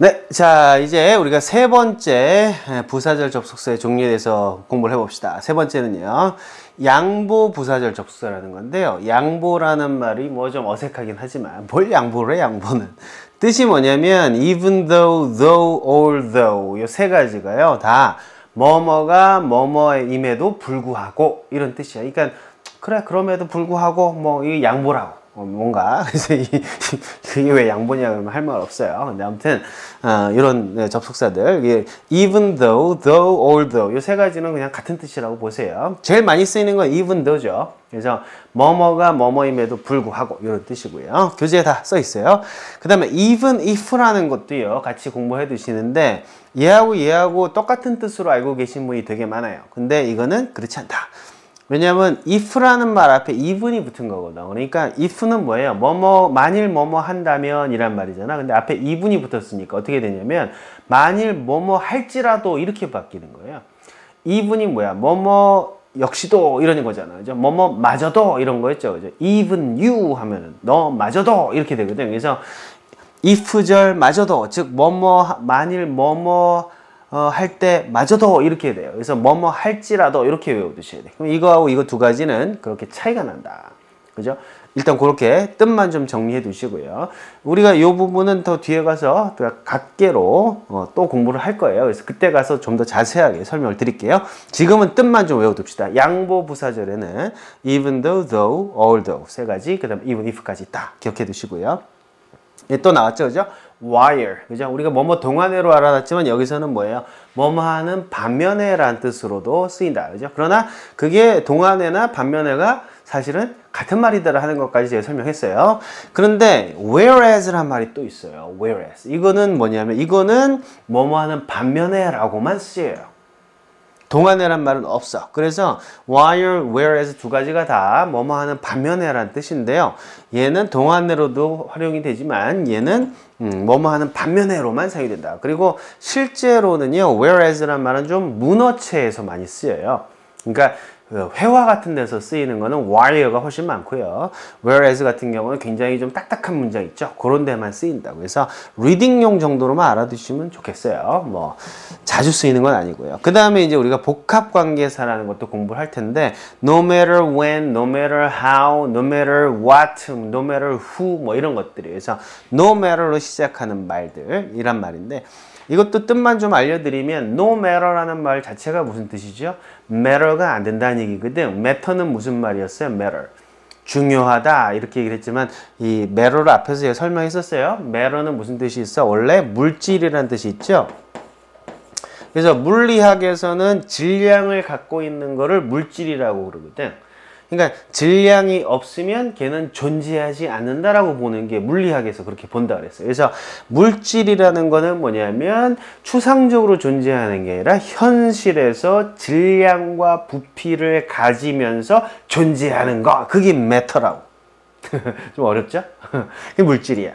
네, 자 이제 우리가 세 번째 부사절 접속사의 종류에 대해서 공부를 해봅시다. 세 번째는요, 양보 부사절 접속사라는 건데요. 양보라는 말이 뭐 좀 어색하긴 하지만 뭘 양보를 해, 양보는. 뜻이 뭐냐면 even though, though, although 이 세 가지가요 다 뭐뭐가 뭐뭐임에도 불구하고 이런 뜻이야. 그러니까 그래 그럼에도 불구하고 뭐 이 양보라고. 뭔가 그래서 이게 왜 양보냐 그러면 할 말 없어요. 근데 아무튼 이런 접속사들 even though, though, although 이 세 가지는 그냥 같은 뜻이라고 보세요. 제일 많이 쓰이는 건 even though죠. 그래서 뭐뭐가 뭐뭐임에도 불구하고 이런 뜻이고요. 교재에 다 써 있어요. 그 다음에 even if라는 것도요 같이 공부해 두시는데 얘하고 똑같은 뜻으로 알고 계신 분이 되게 많아요. 근데 이거는 그렇지 않다. 왜냐면 if라는 말 앞에 even이 붙은 거거든. 그러니까 if는 뭐예요? 만일 뭐뭐 한다면 이란 말이잖아. 근데 앞에 even이 붙었으니까 어떻게 되냐면 만일 뭐뭐 할지라도 이렇게 바뀌는 거예요. even이 뭐야? 뭐뭐 역시도 이러는 거잖아. 그죠? 뭐뭐 마저도 이런 거였죠. 그죠? even you 하면은 너 마저도 이렇게 되거든. 그래서 if절 마저도 즉 만일 할 때 마저도 이렇게 돼요. 그래서 뭐뭐 할지라도 이렇게 외워두셔야 돼요. 그럼 이거하고 이거 두 가지는 그렇게 차이가 난다. 그죠? 일단 그렇게 뜻만 좀 정리해 두시고요. 우리가 이 부분은 더 뒤에 가서 각계로 또 공부를 할 거예요. 그래서 그때 가서 좀 더 자세하게 설명을 드릴게요. 지금은 뜻만 좀 외워둡시다. 양보 부사절에는 even though, though, although 세 가지, 그 다음에 even if까지 딱 기억해 두시고요. 또 나왔죠, 그죠? while, 그죠? 우리가 뭐뭐 동안회로 알아놨지만 여기서는 뭐예요? 뭐뭐 하는 반면에라는 뜻으로도 쓰인다, 그죠? 그러나 그게 동안회나 반면회가 사실은 같은 말이다라 하는 것까지 제가 설명했어요. 그런데 whereas란 말이 또 있어요. whereas. 이거는 뭐냐면 이거는 뭐뭐 하는 반면에라고만 쓰여요. 동안회란 말은 없어. 그래서 while, whereas 두 가지가 다 뭐뭐 하는 반면에라는 뜻인데요. 얘는 동안회로도 활용이 되지만 얘는 뭐뭐 하는 반면에로만 사용이 된다. 그리고 실제로는요, whereas란 말은 좀 문어체에서 많이 쓰여요. 그러니까 회화 같은 데서 쓰이는 거는 while가 훨씬 많고요. whereas 같은 경우는 굉장히 좀 딱딱한 문장 있죠. 그런 데만 쓰인다고 해서 리딩용 정도로만 알아두시면 좋겠어요. 뭐 자주 쓰이는 건 아니고요. 그 다음에 이제 우리가 복합관계사라는 것도 공부를 할 텐데 no matter when, no matter how, no matter what, no matter who 뭐 이런 것들이 그래서 no matter로 시작하는 말들 이란 말인데 이것도 뜻만 좀 알려드리면 no matter라는 말 자체가 무슨 뜻이죠? matter가 안 된다는 얘기거든. matter는 무슨 말이었어요? matter. 중요하다 이렇게 얘기를 했지만 이 matter를 앞에서 제가 설명했었어요. matter는 무슨 뜻이 있어? 원래 물질이라는 뜻이 있죠. 그래서 물리학에서는 질량을 갖고 있는 거를 물질이라고 그러거든. 그러니까 질량이 없으면 걔는 존재하지 않는다라고 보는 게 물리학에서 그렇게 본다 그랬어요. 그래서 물질이라는 거는 뭐냐면 추상적으로 존재하는 게 아니라 현실에서 질량과 부피를 가지면서 존재하는 거. 그게 matter라고. 좀 어렵죠? 그게 물질이야.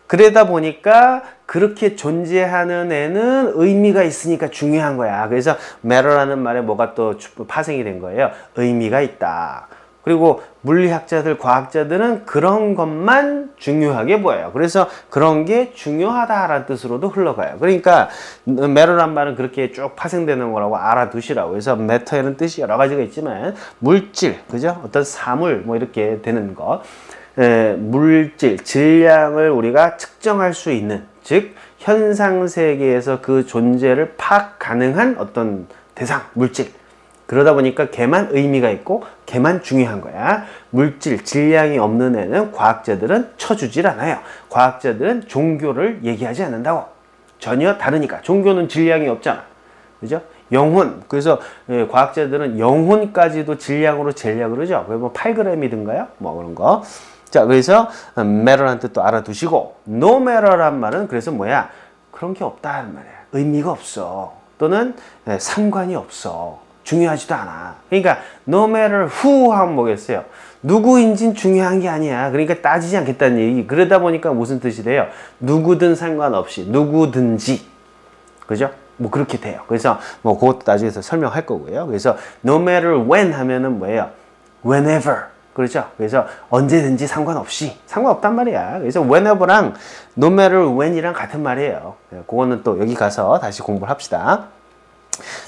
그러다 보니까 그렇게 존재하는 애는 의미가 있으니까 중요한 거야. 그래서 matter라는 말에 뭐가 또 파생이 된 거예요. 의미가 있다. 그리고 물리학자들, 과학자들은 그런 것만 중요하게 보여요. 그래서 그런 게 중요하다라는 뜻으로도 흘러가요. 그러니까 matter란 말은 그렇게 쭉 파생되는 거라고 알아두시라고. 그래서 matter에는 뜻이 여러 가지가 있지만 물질, 그죠? 어떤 사물 뭐 이렇게 되는 것. 물질, 질량을 우리가 측정할 수 있는, 즉 현상 세계에서 그 존재를 파악 가능한 어떤 대상, 물질. 그러다 보니까 걔만 의미가 있고 걔만 중요한 거야. 물질, 질량이 없는 애는 과학자들은 쳐주질 않아요. 과학자들은 종교를 얘기하지 않는다고. 전혀 다르니까. 종교는 질량이 없잖아. 그죠? 영혼. 그래서 과학자들은 영혼까지도 질량으로 재려 그러죠. 뭐 8g이든가요? 뭐 그런 거. 자, 그래서 matter라는 뜻도 알아두시고 no matter란 말은 그래서 뭐야? 그런 게 없다는 말이야. 의미가 없어. 또는 상관이 없어. 중요하지도 않아. 그러니까 no matter who 하면 뭐겠어요? 누구인진 중요한 게 아니야. 그러니까 따지지 않겠다는 얘기. 그러다 보니까 무슨 뜻이 돼요? 누구든 상관없이 누구든지. 그죠? 뭐 그렇게 돼요. 그래서 뭐 그것도 나중에서 설명할 거고요. 그래서 no matter when 하면은 뭐예요? whenever. 그렇죠? 그래서 언제든지 상관없단 말이야. 그래서 whenever랑 no matter when이랑 같은 말이에요. 그거는 또 여기 가서 다시 공부를 합시다.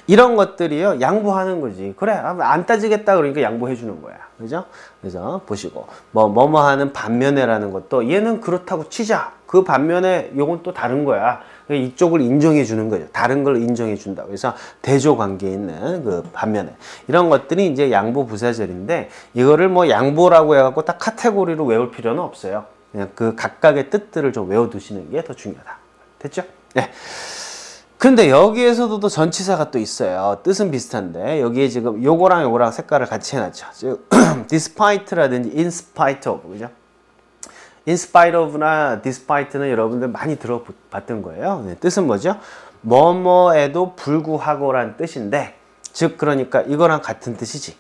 이런 것들이요, 양보하는 거지. 그래, 안 따지겠다 그러니까 양보해 주는 거야. 그죠? 그래서 보시고, 뭐뭐 하는 반면에라는 것도 얘는 그렇다고 치자. 그 반면에 요건 또 다른 거야. 이쪽을 인정해 주는 거죠. 다른 걸 인정해 준다. 그래서 대조 관계에 있는 그 반면에. 이런 것들이 이제 양보 부사절인데, 이거를 뭐 양보라고 해갖고 딱 카테고리로 외울 필요는 없어요. 그냥 그 각각의 뜻들을 좀 외워두시는 게 더 중요하다. 됐죠? 네. 근데 여기에서도 또 전치사가 또 있어요. 뜻은 비슷한데 여기에 지금 요거랑 색깔을 같이 해놨죠. 즉 despite라든지 in spite of, 그죠? in spite of나 despite는 여러분들 많이 들어봤던 거예요. 네, 뜻은 뭐죠? 뭐뭐에도 불구하고란 뜻인데, 즉 그러니까 이거랑 같은 뜻이지.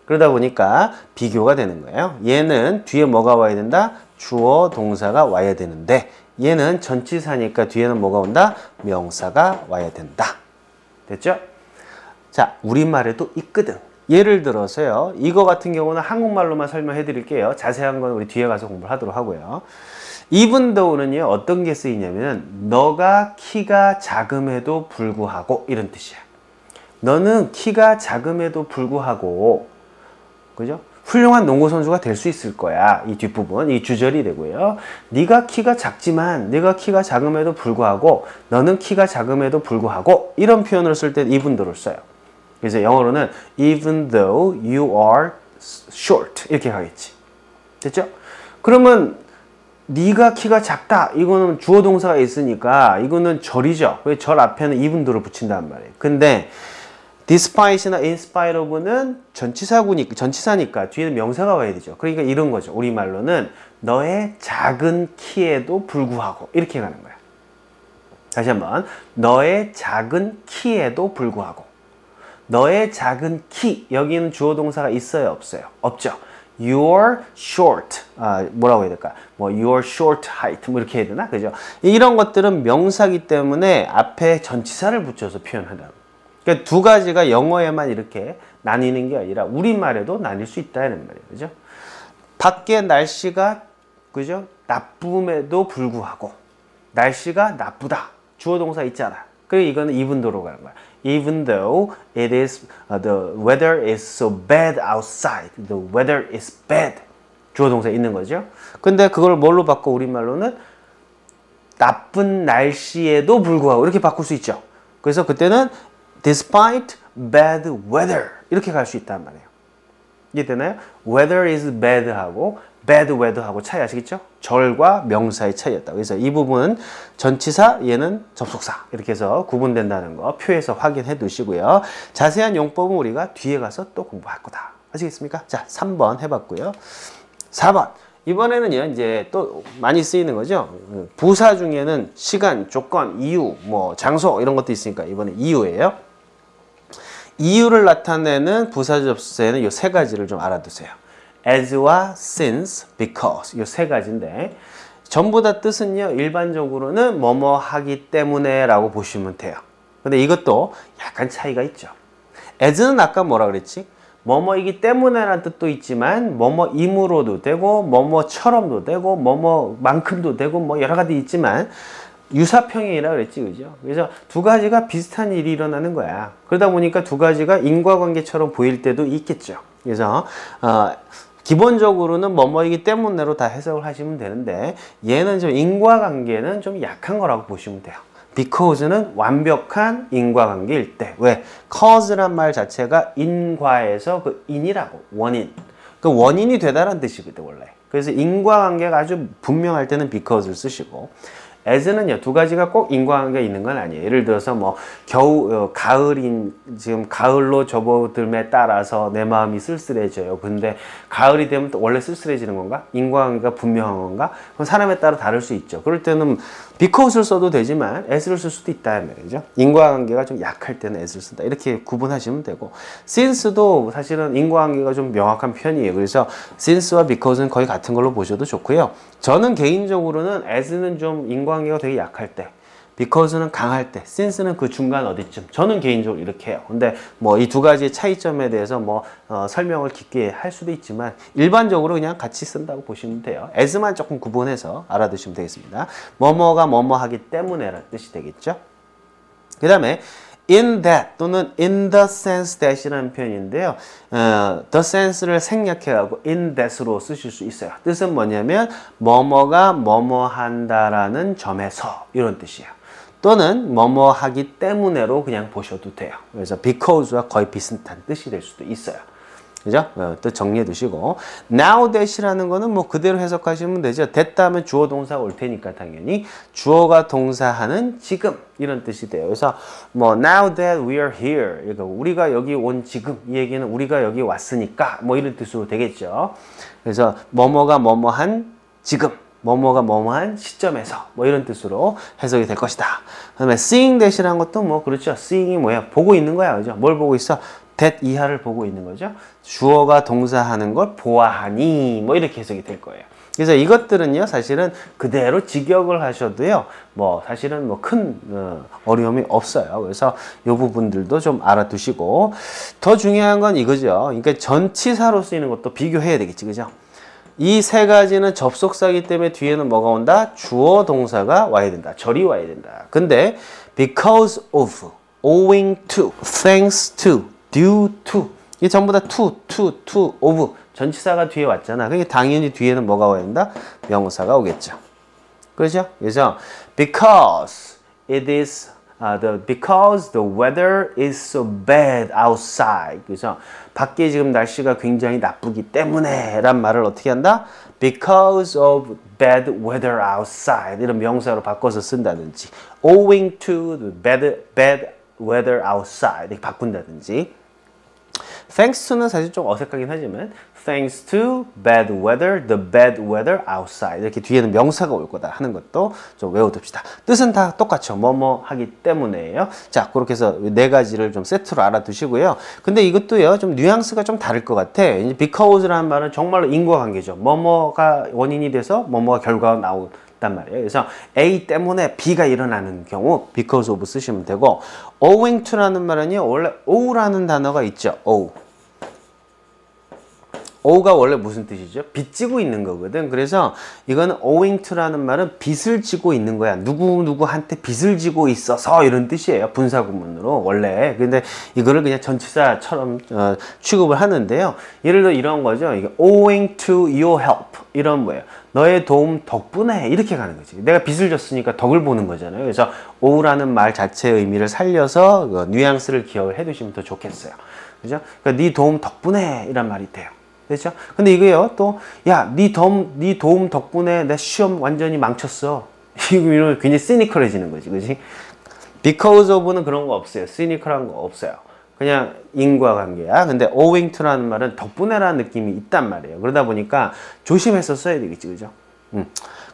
그러다 보니까 비교가 되는 거예요. 얘는 뒤에 뭐가 와야 된다? 주어 동사가 와야 되는데, 얘는 전치사니까 뒤에는 뭐가 온다? 명사가 와야 된다. 됐죠? 자, 우리말에도 있거든. 예를 들어서요, 이거 같은 경우는 한국말로만 설명해 드릴게요. 자세한 건 우리 뒤에 가서 공부를 하도록 하고요. even though는요, 어떤 게 쓰이냐면 너가 키가 작음에도 불구하고, 이런 뜻이야. 너는 키가 작음에도 불구하고, 그죠? 훌륭한 농구 선수가 될 수 있을 거야. 이 뒷부분, 이 주절이 되고요. 네가 키가 작지만, 네가 키가 작음에도 불구하고, 너는 키가 작음에도 불구하고, 이런 표현을 쓸 때 even though를 써요. 그래서 영어로는 even though you are short, 이렇게 가겠지. 됐죠? 그러면 네가 키가 작다, 이거는 주어 동사가 있으니까 이거는 절이죠. 왜 절 앞에는 even though를 붙인단 말이에요. 근데 despite나 in spite of는 전치사니까 뒤에는 명사가 와야 되죠. 그러니까 이런 거죠. 우리말로는 너의 작은 키에도 불구하고, 이렇게 가는 거야. 다시 한번, 너의 작은 키에도 불구하고. 너의 작은 키, 여기는 주어 동사가 있어요, 없어요? 없죠. Your short, 뭐라고 해야 될까? 뭐 your short height, 뭐 이렇게 해야 되나? 그죠? 이런 것들은 명사기 때문에 앞에 전치사를 붙여서 표현한다. 그러니까 두 가지가 영어에만 이렇게 나뉘는 게 아니라 우리말에도 나뉠 수 있다는 말이에요. 그죠? 밖에 날씨가, 그죠? 나쁨에도 불구하고, 날씨가 나쁘다. 주어 동사 있잖아. 그리고 이거는 even though로 가는 거야. Even though it is, the weather is so bad outside. The weather is bad. 주어 동사 있는 거죠. 근데 그걸 뭘로 바꿔? 우리말로는 나쁜 날씨에도 불구하고, 이렇게 바꿀 수 있죠. 그래서 그때는 despite bad weather, 이렇게 갈 수 있단 말이에요. 이해되나요? weather is bad 하고 bad weather 하고 차이 아시겠죠? 절과 명사의 차이였다. 그래서 이 부분은 전치사, 얘는 접속사, 이렇게 해서 구분된다는 거 표에서 확인해 두시고요. 자세한 용법은 우리가 뒤에 가서 또 공부할 거다. 아시겠습니까? 자, 3번 해봤고요. 4번. 이번에는요, 이제 또 많이 쓰이는 거죠. 부사 중에는 시간, 조건, 이유, 뭐 장소 이런 것도 있으니까 이번에 이유예요. 이유를 나타내는 부사 접수에는 이 세 가지를 좀 알아두세요. as와 since, because, 이 세 가지인데 전부 다 뜻은요, 일반적으로는 뭐뭐 하기 때문에 라고 보시면 돼요. 근데 이것도 약간 차이가 있죠. as는 아까 뭐라 그랬지? 뭐뭐이기 때문에라는 뜻도 있지만 뭐뭐임으로도 되고 뭐뭐처럼도 되고 뭐뭐만큼도 되고 뭐 여러 가지 있지만 유사평행이라 그랬지, 그죠? 그래서 두 가지가 비슷한 일이 일어나는 거야. 그러다 보니까 두 가지가 인과관계처럼 보일 때도 있겠죠. 그래서 기본적으로는 뭐뭐이기 때문에로 다 해석을 하시면 되는데 얘는 좀 인과관계는 좀 약한 거라고 보시면 돼요. because는 완벽한 인과관계일 때. 왜? cause란 말 자체가 인과에서 그 인이라고, 원인. 그 원인이 되다라는 뜻이거든, 원래. 그래서 인과관계가 아주 분명할 때는 because를 쓰시고, as는요, 두 가지가 꼭 인과관계가 있는 건 아니에요. 예를 들어서 뭐 지금 가을로 접어들에 따라서 내 마음이 쓸쓸해져요. 근데 가을이 되면 또 원래 쓸쓸해지는 건가? 인과관계가 분명한 건가? 그럼 사람에 따라 다를 수 있죠. 그럴 때는 because를 써도 되지만 as를 쓸 수도 있다는 말이죠. 인과관계가 좀 약할 때는 as를 쓴다. 이렇게 구분하시면 되고, since도 사실은 인과관계가 좀 명확한 편이에요. 그래서 since와 because는 거의 같은 걸로 보셔도 좋고요. 저는 개인적으로는 as는 좀 인과관계가 되게 약할 때, because는 강할 때, since는 그 중간 어디쯤. 저는 개인적으로 이렇게 해요. 근데 뭐 이 두 가지의 차이점에 대해서 뭐 설명을 깊게 할 수도 있지만 일반적으로 그냥 같이 쓴다고 보시면 돼요. as만 조금 구분해서 알아두시면 되겠습니다. 뭐뭐가 뭐뭐 하기 때문에라는 뜻이 되겠죠. 그 다음에 in that 또는 in the sense that이라는 표현인데요. the sense를 생략해가고 in that으로 쓰실 수 있어요. 뜻은 뭐냐면 뭐뭐가 뭐뭐 한다라는 점에서 이런 뜻이에요. 또는 뭐뭐 하기 때문에로 그냥 보셔도 돼요. 그래서 because와 거의 비슷한 뜻이 될 수도 있어요. 그죠? 뜻 정리해 두시고 now that이라는 거는 뭐 그대로 해석하시면 되죠. 됐다 하면 주어 동사가 올 테니까 당연히 주어가 동사하는 지금 이런 뜻이 돼요. 그래서 뭐 now that we are here 그러니까 우리가 여기 온 지금 이 얘기는 우리가 여기 왔으니까 뭐 이런 뜻으로 되겠죠. 그래서 뭐뭐가 뭐뭐한 지금 뭐뭐가 뭐뭐한 시점에서 뭐 이런 뜻으로 해석이 될 것이다. 그다음에 seeing that이라는 것도 뭐 그렇죠. seeing이 뭐야? 보고 있는 거야. 그죠? 뭘 보고 있어? that 이하를 보고 있는 거죠. 주어가 동사하는 걸 보아하니 뭐 이렇게 해석이 될 거예요. 그래서 이것들은요 사실은 그대로 직역을 하셔도요 뭐 사실은 뭐 큰 어려움이 없어요. 그래서 이 부분들도 좀 알아두시고 더 중요한 건 이거죠. 그러니까 전치사로 쓰이는 것도 비교해야 되겠지, 그죠? 이 세 가지는 접속사이기 때문에 뒤에는 뭐가 온다? 주어 동사가 와야 된다. 절이 와야 된다. 근데 because of, owing to, thanks to, due to 이게 전부 다 to, of 전치사가 뒤에 왔잖아. 그러니까 당연히 뒤에는 뭐가 와야 된다? 명사가 오겠죠. 그렇죠? 그래서 because it is because the weather is so bad outside. 그래서 밖에 지금 날씨가 굉장히 나쁘기 때문에 란 말을 어떻게 한다? because of bad weather outside 이런 명사로 바꿔서 쓴다든지 owing to the bad weather outside 이렇게 바꾼다든지 thanks to는 사실 좀 어색하긴 하지만 thanks to bad weather, the bad weather outside 이렇게 뒤에는 명사가 올 거다 하는 것도 좀 외워둡시다. 뜻은 다 똑같죠. 뭐뭐 하기 때문에요. 자, 그렇게 해서 네 가지를 좀 세트로 알아두시고요. 근데 이것도요, 좀 뉘앙스가 좀 다를 것 같아. 이제 because라는 말은 정말로 인과관계죠. 뭐뭐가 원인이 돼서 뭐뭐가 결과가 나온단 말이에요. 그래서 A 때문에 B가 일어나는 경우 because of 쓰시면 되고 owing to라는 말은요, 원래 ow라는 단어가 있죠. ow가 원래 무슨 뜻이죠? 빚지고 있는 거거든. 그래서 이거는 owing to라는 말은 빚을 지고 있는 거야. 누구누구한테 빚을 지고 있어서 이런 뜻이에요. 분사구문으로 원래. 근데 이거를 그냥 전치사처럼 취급을 하는데요. 예를 들어 이런 거죠. 이게 owing to your help 이런 거예요. 너의 도움 덕분에 이렇게 가는 거지. 내가 빚을 졌으니까 덕을 보는 거잖아요. 그래서 ow라는 말 자체의 의미를 살려서 뉘앙스를 기억을 해두시면 더 좋겠어요. 그죠? 그러니까 네 도움 덕분에 이란 말이 돼요. 그렇죠? 근데 이거요, 또, 야, 네 도움 덕분에 내 시험 완전히 망쳤어. 이거 굉장히 시니컬해지는 거지, 그지? because of는 그런 거 없어요. 시니컬한 거 없어요. 그냥 인과관계야. 근데 owing to라는 말은 덕분에라는 느낌이 있단 말이에요. 그러다 보니까 조심해서 써야 되겠지, 그죠? 그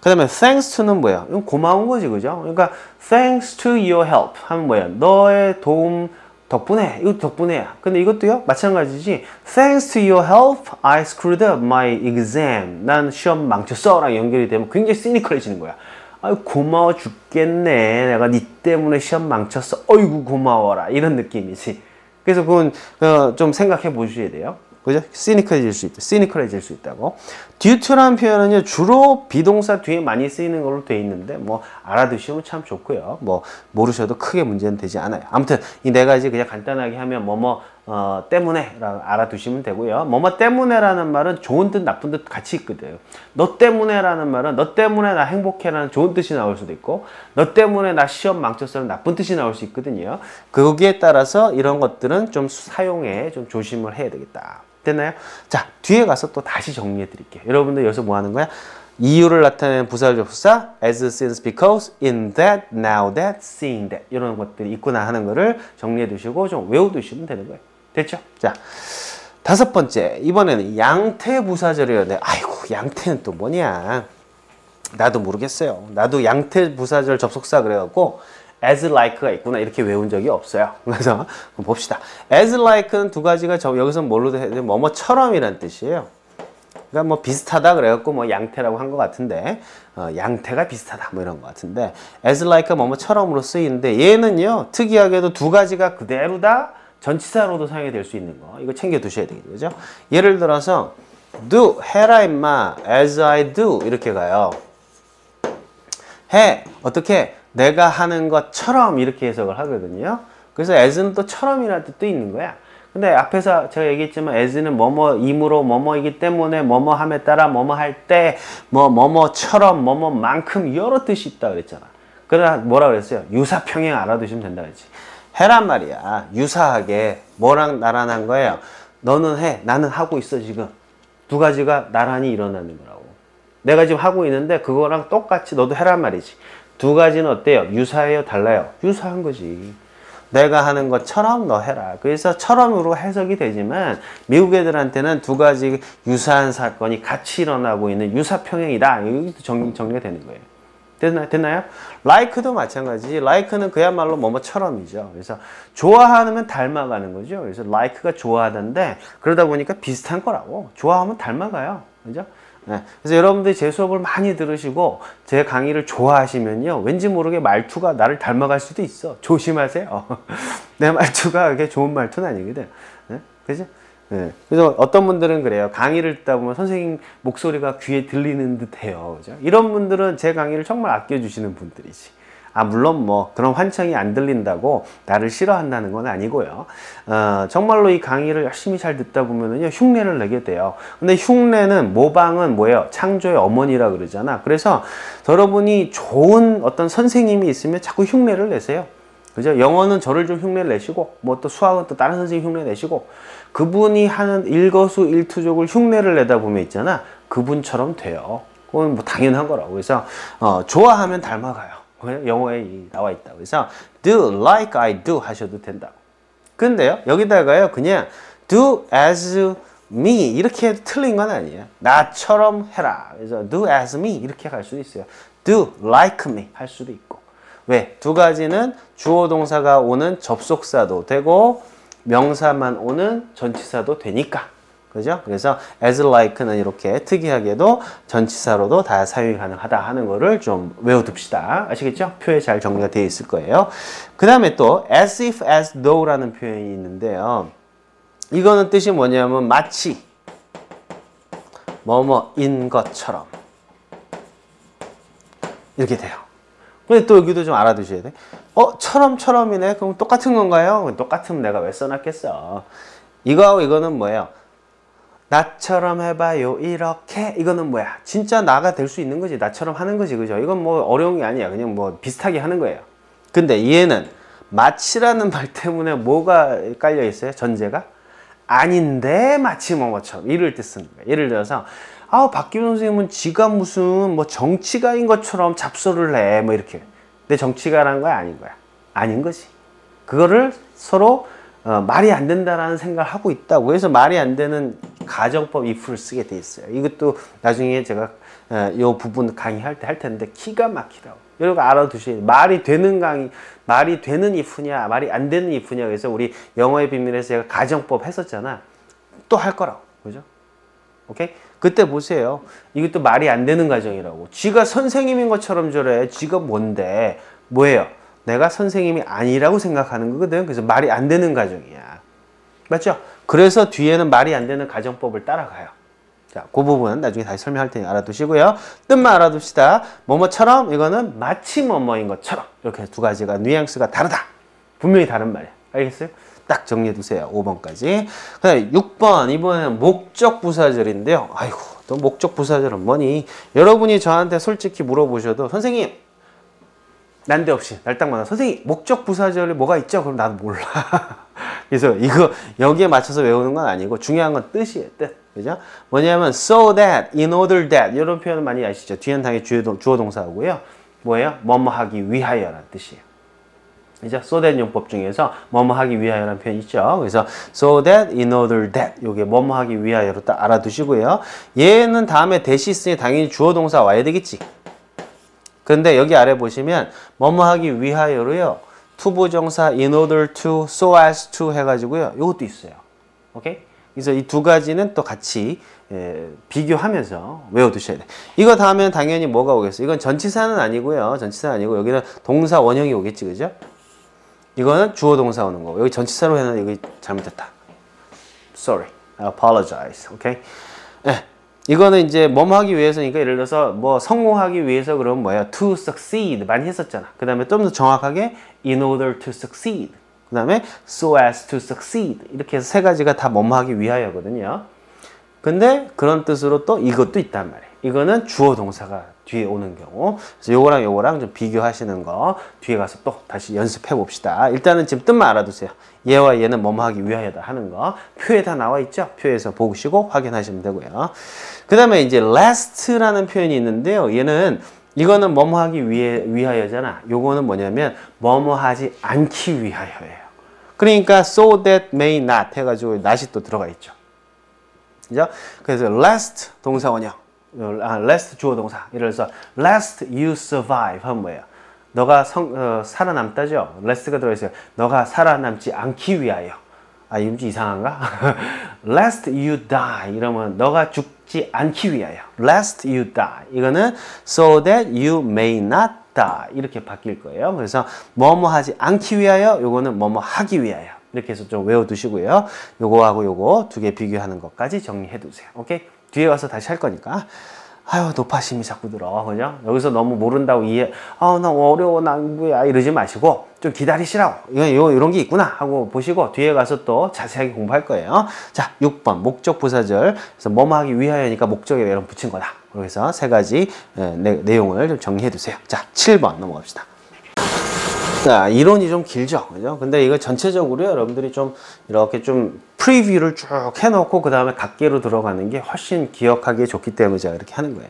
다음에 thanks to는 뭐야? 이건 고마운 거지, 그죠? 그러니까 thanks to your help 하면 뭐야? 너의 도움 덕분에, 이거 덕분에야. 근데 이것도요, 마찬가지지. Thanks to your help, I screwed up my exam. 난 시험 망쳤어. 라고 연결이 되면 굉장히 시니컬해지는 거야. 아유, 고마워 죽겠네. 내가 니 때문에 시험 망쳤어. 어이구, 고마워라. 이런 느낌이지. 그래서 그건 좀 생각해 보셔야 돼요. 그죠? 시니컬해질 수 있다고. due to라는 표현은요, 주로 비동사 뒤에 많이 쓰이는 걸로 돼 있는데, 뭐, 알아두시면 참 좋고요. 뭐, 모르셔도 크게 문제는 되지 않아요. 아무튼, 이 네 가지 그냥 간단하게 하면, 때문에, 라고 알아두시면 되고요. 뭐뭐 때문에라는 말은 좋은 뜻, 나쁜 뜻 같이 있거든요. 너 때문에라는 말은, 너 때문에 나 행복해라는 좋은 뜻이 나올 수도 있고, 너 때문에 나 시험 망쳤어라는 나쁜 뜻이 나올 수 있거든요. 거기에 따라서 이런 것들은 좀 사용에 좀 조심을 해야 되겠다. 됐나요? 자, 뒤에 가서 또 다시 정리해 드릴게요. 여러분들 여기서 뭐 하는 거야? 이유를 나타내는 부사절 접속사 as, since, because, in that, now that, seeing that 이런 것들이 있구나 하는 거를 정리해 두시고 좀 외워 두시면 되는 거예요. 됐죠? 자, 다섯 번째 이번에는 양태 부사절이에요. 아이고, 양태는 또 뭐냐? 나도 모르겠어요. 나도 양태 부사절 접속사 그래갖고 as like가 있구나 이렇게 외운 적이 없어요. 그래서 봅시다. as like는 두 가지가 여기서 뭘로 해야 돼? 뭐뭐처럼이란 뜻이에요. 그러니까 뭐 비슷하다 그래갖고 뭐 양태라고 한 것 같은데, 양태가 비슷하다 뭐 이런 것 같은데, as like 뭐뭐처럼으로 쓰이는데 얘는요 특이하게도 두 가지가 그대로 다 전치사로도 사용이 될 수 있는 거, 이거 챙겨 두셔야 되겠죠. 그죠? 예를 들어서 do 해라 임마 as I do 이렇게 가요. 해 어떻게 내가 하는 것처럼 이렇게 해석을 하거든요. 그래서 as는 또 처럼이라는 뜻도 있는 거야. 근데 앞에서 제가 얘기했지만 as는 뭐뭐이므로 뭐뭐이기 때문에 뭐뭐함에 따라 뭐뭐 할 때 뭐뭐처럼 뭐뭐만큼 여러 뜻이 있다 그랬잖아. 그러나 뭐라 그랬어요? 유사평행 알아두시면 된다 그랬지. 해란 말이야. 유사하게 뭐랑 나란한 거예요. 너는 해, 나는 하고 있어 지금. 두 가지가 나란히 일어나는 거라고. 내가 지금 하고 있는데 그거랑 똑같이 너도 해란 말이지. 두 가지는 어때요? 유사해요? 달라요? 유사한 거지. 내가 하는 것처럼 너 해라. 그래서 처럼으로 해석이 되지만 미국 애들한테는 두 가지 유사한 사건이 같이 일어나고 있는 유사평행이다. 여기도 정리가 되는 거예요. 됐나요? like도 마찬가지. like는 그야말로 뭐뭐처럼이죠. 그래서 좋아하면 닮아가는 거죠. 그래서 like가 좋아하던데 그러다 보니까 비슷한 거라고. 좋아하면 닮아가요. 그죠? 네. 그래서 여러분들이 제 수업을 많이 들으시고 제 강의를 좋아하시면요 왠지 모르게 말투가 나를 닮아갈 수도 있어. 조심하세요. 내 말투가 그렇게 좋은 말투는 아니거든. 네? 그죠? 네. 그래서 어떤 분들은 그래요. 강의를 듣다 보면 선생님 목소리가 귀에 들리는 듯 해요. 그죠? 이런 분들은 제 강의를 정말 아껴주시는 분들이지. 물론 뭐 그런 환청이 안 들린다고 나를 싫어한다는 건 아니고요. 정말로 이 강의를 열심히 잘 듣다 보면은요 흉내를 내게 돼요. 근데 흉내는 모방은 뭐예요? 창조의 어머니라 그러잖아. 그래서 여러분이 좋은 어떤 선생님이 있으면 자꾸 흉내를 내세요. 그죠? 영어는 저를 좀 흉내를 내시고 뭐 또 수학은 또 다른 선생님 흉내 내시고 그분이 하는 일거수일투족을 흉내를 내다 보면 있잖아. 그분처럼 돼요. 그건 뭐 당연한 거라고. 그래서 좋아하면 닮아가요. 영어에 나와 있다고. 그래서 do like I do 하셔도 된다고. 근데요 여기다가요 그냥 do as me 이렇게 해도 틀린 건 아니에요. 나처럼 해라. 그래서 do as me 이렇게 갈 수도 있어요. do like me 할 수도 있고. 왜? 두 가지는 주어 동사가 오는 접속사도 되고 명사만 오는 전치사도 되니까. 그죠? 그래서 as like는 이렇게 특이하게도 전치사로도 다 사용이 가능하다 하는 거를 좀 외워둡시다. 아시겠죠? 표에 잘 정리가 되어 있을 거예요. 그 다음에 또 as if, as though라는 표현이 있는데요. 이거는 뜻이 뭐냐면 마치 뭐뭐인 것처럼 이렇게 돼요. 근데 또 여기도 좀 알아두셔야 돼. 처럼이네. 그럼 똑같은 건가요? 똑같으면 내가 왜 써놨겠어. 이거하고 이거는 뭐예요? 나처럼 해봐요 이렇게. 이거는 뭐야? 진짜 나가 될 수 있는 거지. 나처럼 하는 거지. 그죠? 이건 뭐 어려운 게 아니야. 그냥 뭐 비슷하게 하는 거예요. 근데 얘는 마치라는 말 때문에 뭐가 깔려 있어요? 전제가? 아닌데 마치 뭐뭐처럼 이럴 때 쓰는 거예요. 예를 들어서 박기훈 선생님은 지가 무슨 뭐 정치가인 것처럼 잡소를 해. 뭐 이렇게. 근데 정치가라는 거야? 아닌 거야? 아닌 거지. 그거를 서로 말이 안 된다라는 생각을 하고 있다고 해서 말이 안 되는 가정법 if를 쓰게 돼 있어요. 이것도 나중에 제가 이 부분 강의할 때 할 텐데 기가 막히다고. 여러분 알아두셔야 돼요. 말이 되는 말이 되는 if냐, 말이 안 되는 if냐. 그래서 우리 영어의 비밀에서 제가 가정법 했었잖아. 또 할 거라고. 그죠? 오케이? 그때 보세요. 이것도 말이 안 되는 가정이라고. 지가 선생님인 것처럼 저래. 지가 뭔데? 뭐예요? 내가 선생님이 아니라고 생각하는 거거든. 그래서 말이 안 되는 가정이야. 맞죠? 그래서 뒤에는 말이 안 되는 가정법을 따라가요. 자, 그 부분은 나중에 다시 설명할 테니 알아두시고요. 뜻만 알아둡시다. 뭐뭐처럼 이거는 마치 뭐뭐인 것처럼. 이렇게 두 가지가 뉘앙스가 다르다. 분명히 다른 말이야. 알겠어요? 딱 정리해 두세요. 5번까지. 그다음에 6번. 이번에는 목적 부사절인데요. 아이고, 또 목적 부사절은 뭐니? 여러분이 저한테 솔직히 물어보셔도 선생님 난데없이 날딱마다 선생님 목적 부사절이 뭐가 있죠? 그럼 나도 몰라. 그래서 이거 여기에 맞춰서 외우는 건 아니고 중요한 건 뜻이에요. 뜻. 그죠? 뭐냐면 so that, in order that 이런 표현을 많이 아시죠? 뒤에는 당연히 주어 동사고요. 뭐예요? 뭐뭐 하기 위하여라는 뜻이에요. 그죠? so that 용법 중에서 뭐뭐 하기 위하여라는 표현 있죠. 그래서 so that, in order that 요게 뭐뭐 하기 위하여로 딱 알아두시고요. 얘는 다음에 대시 있으니 당연히 주어 동사 와야 되겠지. 근데 여기 아래 보시면 뭐뭐 하기 위하여로요. 투부정사 in order to, so as to 해가지고요. 요것도 있어요. 오케이? 그래서 이 두 가지는 또 같이 비교하면서 외워두셔야 돼. 이거 다음엔 당연히 뭐가 오겠어? 이건 전치사는 아니고요. 전치사 아니고 여기는 동사 원형이 오겠지, 그죠? 이거는 주어 동사 오는 거고 여기 전치사로 해는 여기 잘못됐다. Sorry, I apologize. 오케이? 네. 이거는 이제 뭐뭐 하기 위해서니까 예를 들어서 뭐 성공하기 위해서 그러면 뭐야? To succeed 많이 했었잖아. 그 다음에 좀 더 정확하게 in order to succeed. 그 다음에 so as to succeed. 이렇게 해서 세 가지가 다 뭐뭐 하기 위하여거든요. 근데 그런 뜻으로 또 이것도 있단 말이에요. 이거는 주어 동사가 뒤에 오는 경우. 그래서 요거랑 요거랑 좀 비교하시는 거 뒤에 가서 또 다시 연습해 봅시다. 일단은 지금 뜻만 알아두세요. 얘와 얘는 뭐뭐 하기 위하여다 하는 거. 표에 다 나와 있죠? 표에서 보시고 확인하시면 되고요. 그 다음에 이제 last라는 표현이 있는데요. 이거는 뭐뭐 하기 위하여잖아. 요거는 뭐냐면 뭐뭐 하지 않기 위하여예요. 그러니까 so that may not 해가지고 not이 또 들어가 있죠. 그죠? 그래서 lest 동사 원형, lest 주어 동사. 예를 들어서 lest you survive 하면 뭐예요? 너가 살아남다죠? lest가 들어있어요. 너가 살아남지 않기 위하여. 아, 이거 좀 이상한가? lest you die 이러면 너가 죽지 않기 위하여. lest you die 이거는 so that you may not die 이렇게 바뀔 거예요. 그래서 뭐뭐 하지 않기 위하여, 요거는 뭐뭐 하기 위하여. 이렇게 해서 좀 외워두시고요. 요거하고 요거 두 개 비교하는 것까지 정리해두세요. 오케이? 뒤에 와서 다시 할 거니까. 아유, 높아심이 자꾸 들어. 그죠? 여기서 너무 모른다고 나 어려워, 난구야 이러지 마시고 좀 기다리시라고. 이런 게 있구나 하고 보시고 뒤에 가서 또 자세하게 공부할 거예요. 자, 6번. 목적 부사절. 그래서 뭐뭐 하기 위하여니까 목적에 이런 붙인 거다. 그래서 세 가지 내용을 좀 정리해두세요. 자, 7번 넘어갑시다. 자, 이론이 좀 길죠. 그죠? 근데 이거 전체적으로 여러분들이 좀 이렇게 좀 프리뷰를 쭉 해놓고 그 다음에 각계로 들어가는 게 훨씬 기억하기에 좋기 때문에 제가 이렇게 하는 거예요.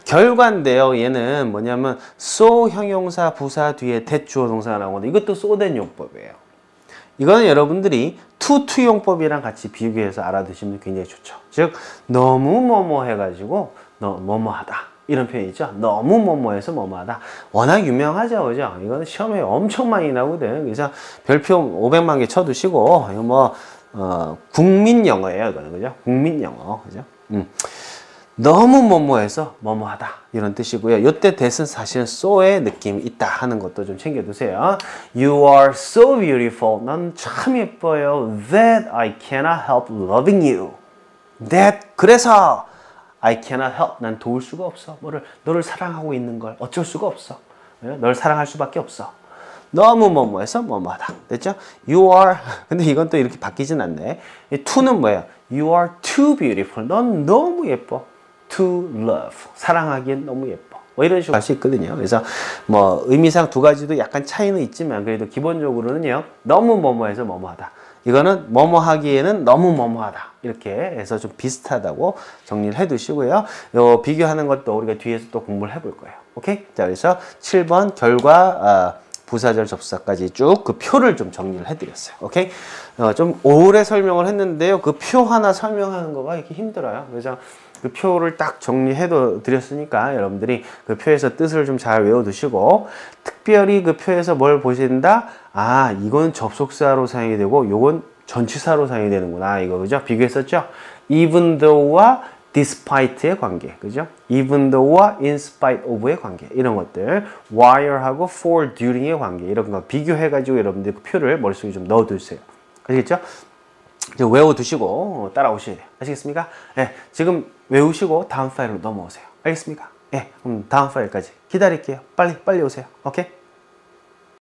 결과인데요. 얘는 뭐냐면 so 형용사 부사 뒤에 that 주어 동사가 나오는데 이것도 so that 용법이에요. 이거는 여러분들이 to 용법이랑 같이 비교해서 알아두시면 굉장히 좋죠. 즉 너무 뭐뭐 해가지고 뭐뭐 하다. 이런 표현 있죠. 너무 뭐뭐해서 뭐뭐하다. 워낙 유명하죠. 그죠? 이거는 시험에 엄청 많이 나오거든. 그래서 별표 500만 개 쳐두시고, 이거 국민 영어예요. 이거는. 그죠? 국민 영어. 그죠? 너무 뭐뭐해서 뭐뭐하다. 이런 뜻이고요. 요때 that은 사실은 so의 느낌이 있다 하는 것도 좀 챙겨두세요. You are so beautiful. 넌 참 예뻐요. That I cannot help loving you. That, 그래서 I cannot help. 난 도울 수가 없어. 너를 사랑하고 있는 걸 어쩔 수가 없어. 널 사랑할 수밖에 없어. 너무 뭐뭐해서 뭐뭐하다. 됐죠? You are. 근데 이건 또 이렇게 바뀌진 않네. 이 to는 뭐예요? You are too beautiful. 넌 너무 예뻐. To love. 사랑하기엔 너무 예뻐. 뭐 이런 식으로 할 수 있거든요. 그래서 뭐 의미상 두 가지도 약간 차이는 있지만 그래도 기본적으로는요. 너무 뭐뭐해서 뭐뭐하다. 이거는 뭐뭐 하기에는 너무 뭐뭐하다. 이렇게 해서 좀 비슷하다고 정리를 해 두시고요. 요 비교하는 것도 우리가 뒤에서 또 공부를 해볼 거예요. 오케이? 자, 그래서 7번 결과 부사절 접수사까지 쭉 그 표를 좀 정리를 해 드렸어요. 오케이? 좀 오래 설명을 했는데요. 그 표 하나 설명하는 거가 이렇게 힘들어요. 그래서 그 표를 딱 정리해 드렸으니까 여러분들이 그 표에서 뜻을 좀 잘 외워 두시고 특별히 그 표에서 뭘 보신다? 아, 이건 접속사로 사용이 되고 요건 전치사로 사용이 되는구나. 이거 그죠? 비교했었죠? even though와 despite의 관계. 그죠? even though와 in spite of의 관계. 이런 것들. while하고 for during의 관계. 이런 거 비교해 가지고 여러분들 그 표를 머릿속에 좀 넣어 두세요. 아시겠죠? 이제 외워두시고 따라오셔야 돼요. 아시겠습니까? 네, 지금 외우시고 다음 파일로 넘어오세요. 알겠습니까? 네, 그럼 다음 파일까지 기다릴게요. 빨리 오세요. 오케이?